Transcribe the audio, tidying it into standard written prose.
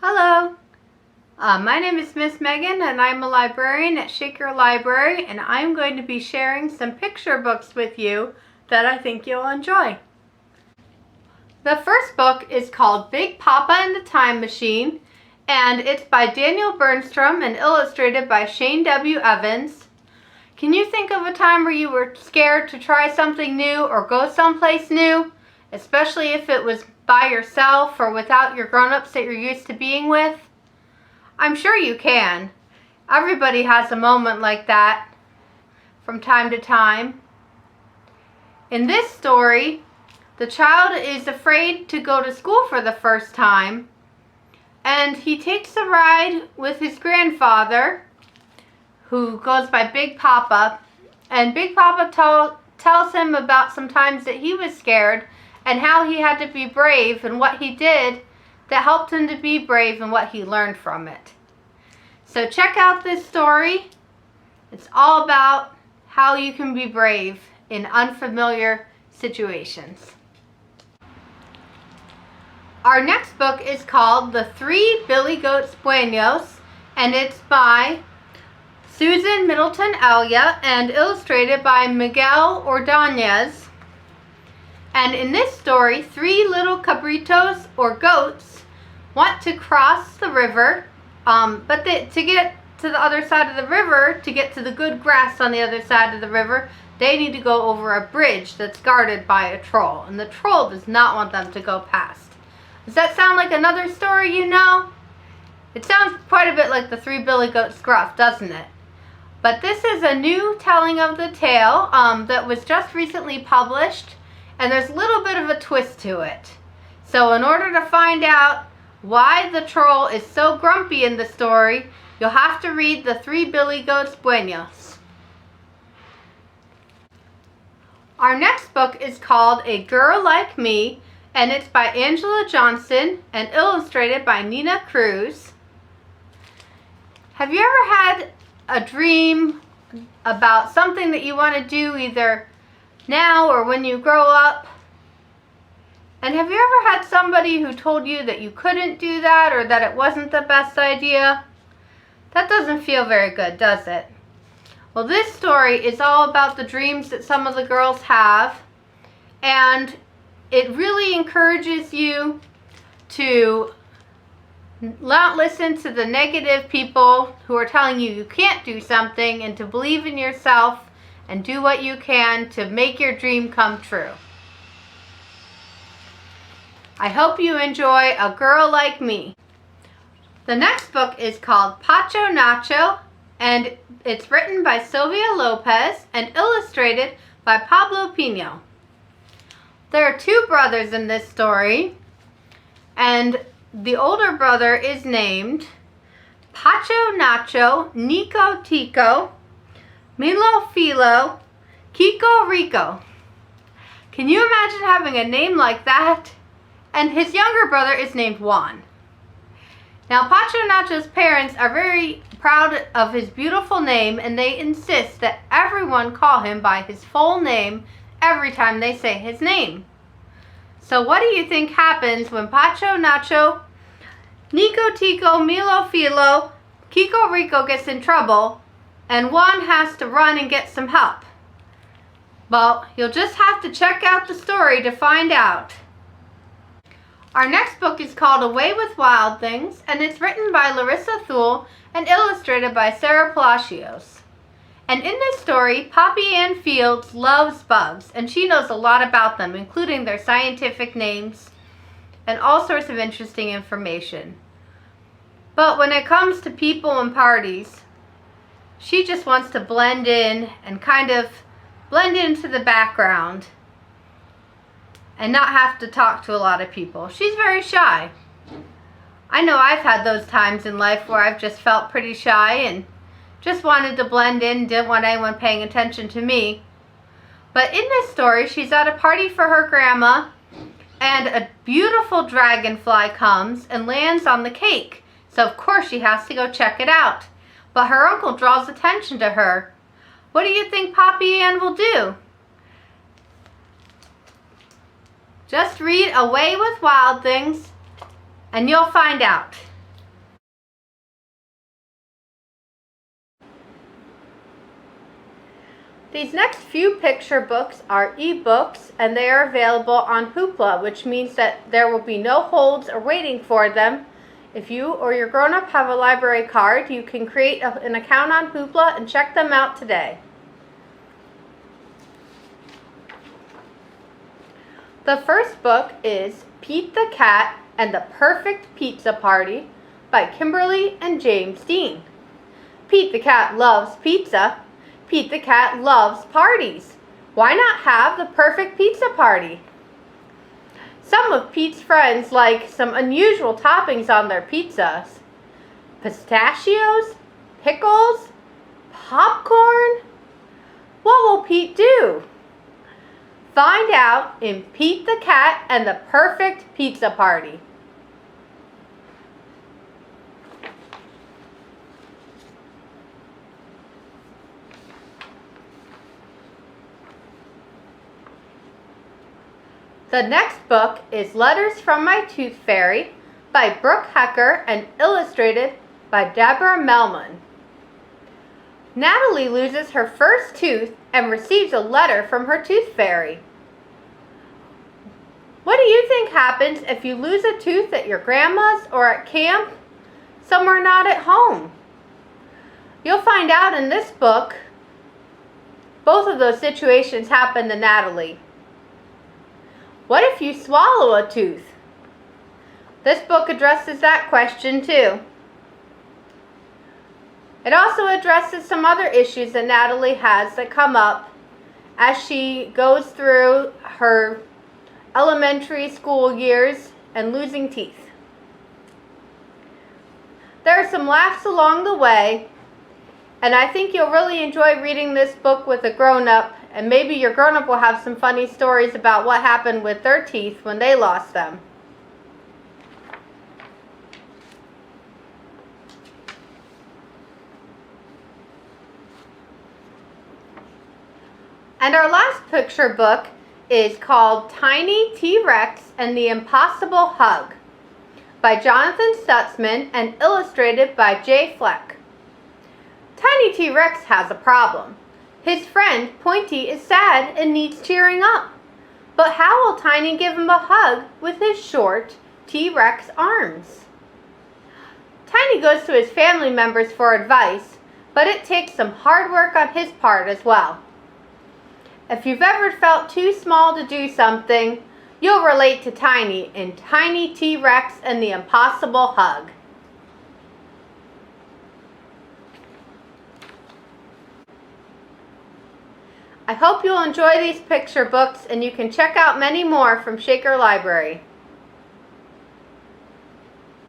Hello, my name is Miss Megan and I'm a librarian at Shaker Library, and I'm going to be sharing some picture books with you that I think you'll enjoy. The first book is called Big Papa and the Time Machine, and it's by Daniel Bernstrom and illustrated by Shane W. Evans. Can you think of a time where you were scared to try something new or go someplace new, especially if it was by yourself or without your grown-ups that you're used to being with? I'm sure you can. Everybody has a moment like that from time to time. In this story, the child is afraid to go to school for the first time, and he takes a ride with his grandfather, who goes by Big Papa, and Big Papa tells him about some times that he was scared and how he had to be brave and what he did that helped him to be brave and what he learned from it. So check out this story. It's all about how you can be brave in unfamiliar situations. Our next book is called The Three Billy Goats Buenos, and it's by Susan Middleton Elia and illustrated by Miguel Ordonez. And in this story, three little cabritos or goats want to cross the river, but to get to the other side of the river, to get to the good grass on the other side of the river, they need to go over a bridge that's guarded by a troll, and the troll does not want them to go past. Does that sound like another story you know? It sounds quite a bit like the Three Billy Goats Gruff, doesn't it? But this is a new telling of the tale that was just recently published, and there's a little bit of a twist to it. So in order to find out why the troll is so grumpy in the story, you'll have to read The Three Billy Goats Buenos. Our next book is called A Girl Like Me, and it's by Angela Johnson and illustrated by Nina Cruz. Have you ever had a dream about something that you want to do either now or when you grow up? And have you ever had somebody who told you that you couldn't do that or that it wasn't the best idea? That doesn't feel very good, does it? Well, this story is all about the dreams that some of the girls have, and it really encourages you to not listen to the negative people who are telling you you can't do something, and to believe in yourself and do what you can to make your dream come true. I hope you enjoy A Girl Like Me. The next book is called Pacho Nacho, and it's written by Sylvia Lopez and illustrated by Pablo Pino. There are two brothers in this story, and the older brother is named Pacho Nacho, Nico Tico, Milo Filo, Kiko Rico. Can you imagine having a name like that? And his younger brother is named Juan. Now, Pacho Nacho's parents are very proud of his beautiful name, and they insist that everyone call him by his full name every time they say his name. So what do you think happens when Pacho Nacho, Nico Tico, Milo Filo, Kiko Rico gets in trouble and Juan has to run and get some help? Well, you'll just have to check out the story to find out. Our next book is called Away with Wild Things, and it's written by Larissa Thule and illustrated by Sarah Palacios. And in this story, Poppy Ann Fields loves bugs, and she knows a lot about them, including their scientific names and all sorts of interesting information. But when it comes to people and parties, she just wants to blend in and kind of blend into the background and not have to talk to a lot of people. She's very shy. I know I've had those times in life where I've just felt pretty shy and just wanted to blend in, didn't want anyone paying attention to me. But in this story, she's at a party for her grandma, and a beautiful dragonfly comes and lands on the cake. So of course she has to go check it out. But her uncle draws attention to her. What do you think Poppy Ann will do? Just read Away with Wild Things and you'll find out. These next few picture books are ebooks, and they are available on Hoopla, which means that there will be no holds or waiting for them. If you or your grown-up have a library card, you can create an account on Hoopla and check them out today. The first book is Pete the Cat and the Perfect Pizza Party by Kimberly and James Dean. Pete the Cat loves pizza. Pete the Cat loves parties. Why not have the perfect pizza party? Some of Pete's friends like some unusual toppings on their pizzas. Pistachios, pickles, popcorn. What will Pete do? Find out in Pete the Cat and the Perfect Pizza Party. The next book is Letters from My Tooth Fairy by Brooke Hecker and illustrated by Deborah Melman. Natalie loses her first tooth and receives a letter from her tooth fairy. What do you think happens if you lose a tooth at your grandma's or at camp, somewhere not at home? You'll find out in this book. Both of those situations happen to Natalie. What if you swallow a tooth? This book addresses that question too. It also addresses some other issues that Natalie has that come up as she goes through her elementary school years and losing teeth. There are some laughs along the way, and I think you'll really enjoy reading this book with a grown-up, and maybe your grown-up will have some funny stories about what happened with their teeth when they lost them. And our last picture book is called Tiny T-Rex and the Impossible Hug by Jonathan Stutzman and illustrated by Jay Fleck. Tiny T-Rex has a problem. His friend Pointy is sad and needs cheering up. But how will Tiny give him a hug with his short T-Rex arms? Tiny goes to his family members for advice, but it takes some hard work on his part as well. If you've ever felt too small to do something, you'll relate to Tiny in Tiny T-Rex and the Impossible Hug. I hope you'll enjoy these picture books, and you can check out many more from Shaker Library.